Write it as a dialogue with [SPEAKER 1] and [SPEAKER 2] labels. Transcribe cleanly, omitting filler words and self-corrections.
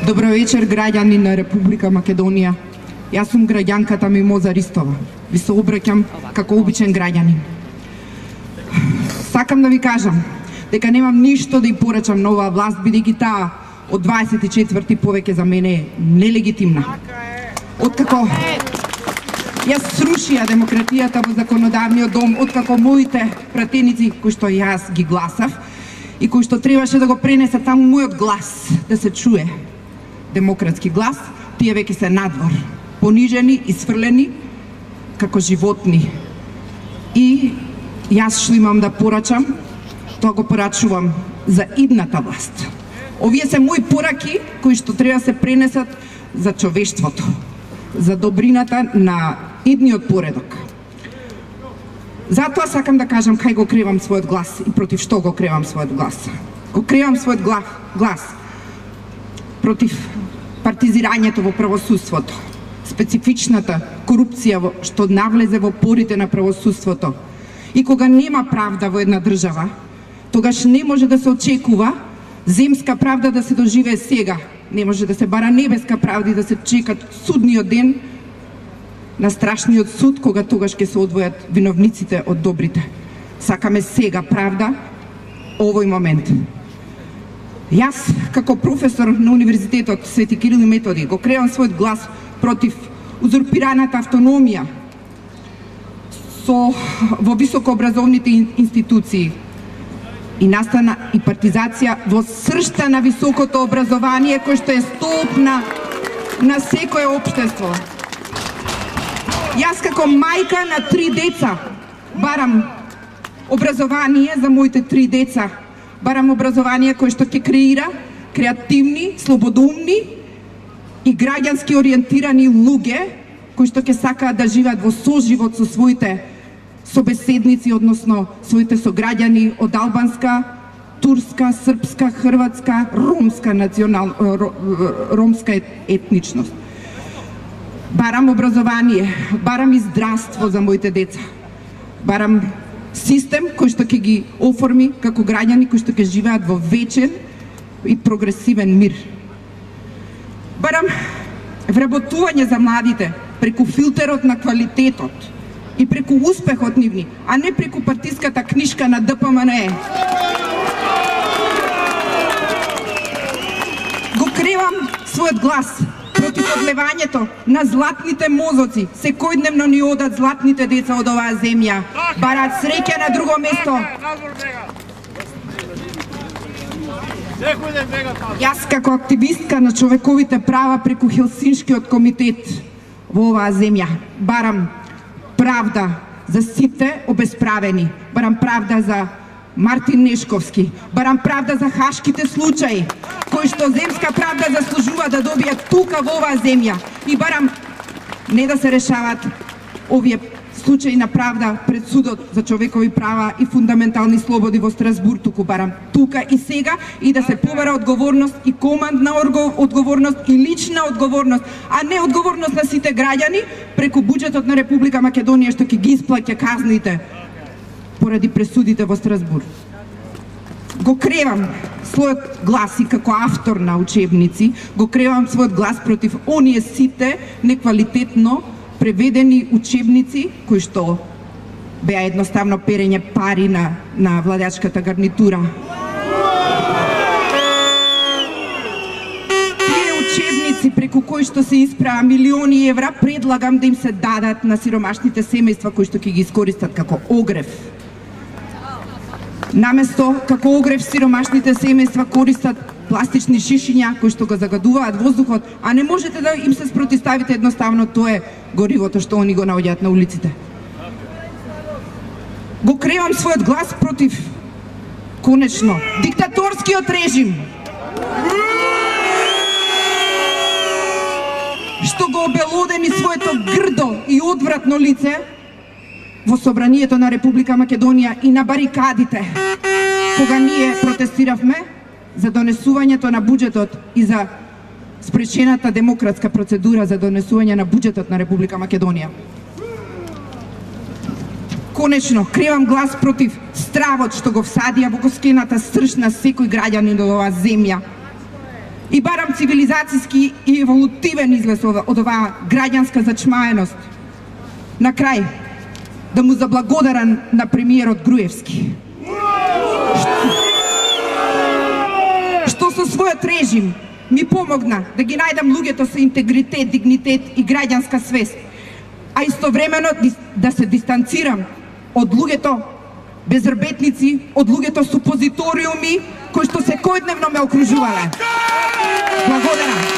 [SPEAKER 1] Добро вечер, граѓани на Република Македонија. Јас сум граѓанката Мимоза Ристова. Ви се обраќам како обичен граѓанин. Сакам да ви кажам дека немам ништо да ја порачам на оваа власт, бидејќи таа од 24 повеќе за мене е нелегитимна. Откако ја срушија демократијата во законодавниот дом, откако моите пратеници, кои што јас ги гласав, и кои што требаше да го пренесат таму мојот глас, да се чуе, демократски глас, тие веќе се надвор, понижени и сврлени како животни. И јас што имам да порачам, тоа го порачувам за идната власт. Овие се мои пораки кои што треба се пренесат за човештвото, за добрината на идниот поредок. Затоа сакам да кажам кај го кревам својот глас и против што го кревам својот глас. Го кревам својот глас против партизирањето во правосудството, специфичната корупција што навлезе во порите на правосудството. И кога нема правда во една држава, тогаш не може да се очекува земска правда да се доживее сега. Не може да се бара небеска правда и да се чека судниот ден на страшниот суд, кога тогаш ќе се одвојат виновниците од добрите. Сакаме сега правда, овој момент. Јас, како професор на Универзитетот Свети Кирил и Методи, го кревам својот глас против узурпираната автономија во високообразовните институции и настана и партизација во сршта на високото образование, кој што е столб на секое општество. Јас како мајка на 3 деца барам образование за моите 3 деца. Барам образование кој што ќе креира креативни, слободумни и граѓански ориентирани луѓе кои што ќе сакаат да живеат во соживот со своите собеседници, односно своите сограѓани од албанска, турска, српска, хрватска, ромска етничност. Барам образование, барам и здравство за моите деца. Барам систем кој што ќе ги оформи како граѓани кои што ќе живеат во вечен и прогресивен мир. Барам вработување за младите преку филтерот на квалитетот и преку успехот нивни, а не преку партиската книшка на ДПМНЕ. Го кревам својот глас против одлевањето на златните мозоци. Секојдневно ни одат златните деца од оваа земја. Бараат среќа на друго место. Јас како активистка на човековите права преку Хелсиншкиот комитет во оваа земја барам правда за сите обесправени. Барам правда за Мартин Нешковски. Барам правда за хашките случаи, кои што земска правда заслужува да добијат тука во оваа земја. И барам не да се решаваат овие случаи на правда пред судот за човекови права и фундаментални слободи во Страсбург, туку барам тука и сега и да се побара одговорност и командна одговорност и лична одговорност, а не одговорност на сите граѓани преку буџетот на Република Македонија што ќе ги исплаќа казните поради пресудите во Страсбург. Го кревам својот глас и како автор на учебници, го кревам својот глас против оние сите неквалитетно преведени учебници кои што беа едноставно перење пари на владачката гарнитура. Тие учебници преку кои што се испраа милиони евра, предлагам да им се дадат на сиромашните семејства кои што ќе ги искористат како огрев. Наместо како огрев сиромашните семејства користат пластични шишиња кои што го загадуваат воздухот, а не можете да им се спротивставите, едноставно тоа е горивото што они го наоѓаат на улиците. Го кревам својот глас против, конечно, диктаторскиот режим, што го обелодени своето грдо и одвратно лице во собранието на Република Македонија и на барикадите, кога ние протестиравме за донесувањето на буџетот и за спречената демократска процедура за донесување на буџетот на Република Македонија. Конечно, кревам глас против стравот што го всадија во госкената срж на секој граѓанин од оваа земја. и барам цивилизацијски и еволутивен излез од оваа граѓанска зачмаеност. На крај, да му заблагодарам на премиерот Груевски, што со својот режим ми помогна да ги најдам луѓето со интегритет, дигнитет и граѓанска свест, а истовремено да се дистанцирам од луѓето безрбетници, од луѓето супозиториуми кои што секојдневно ме окружувале. Благодарам.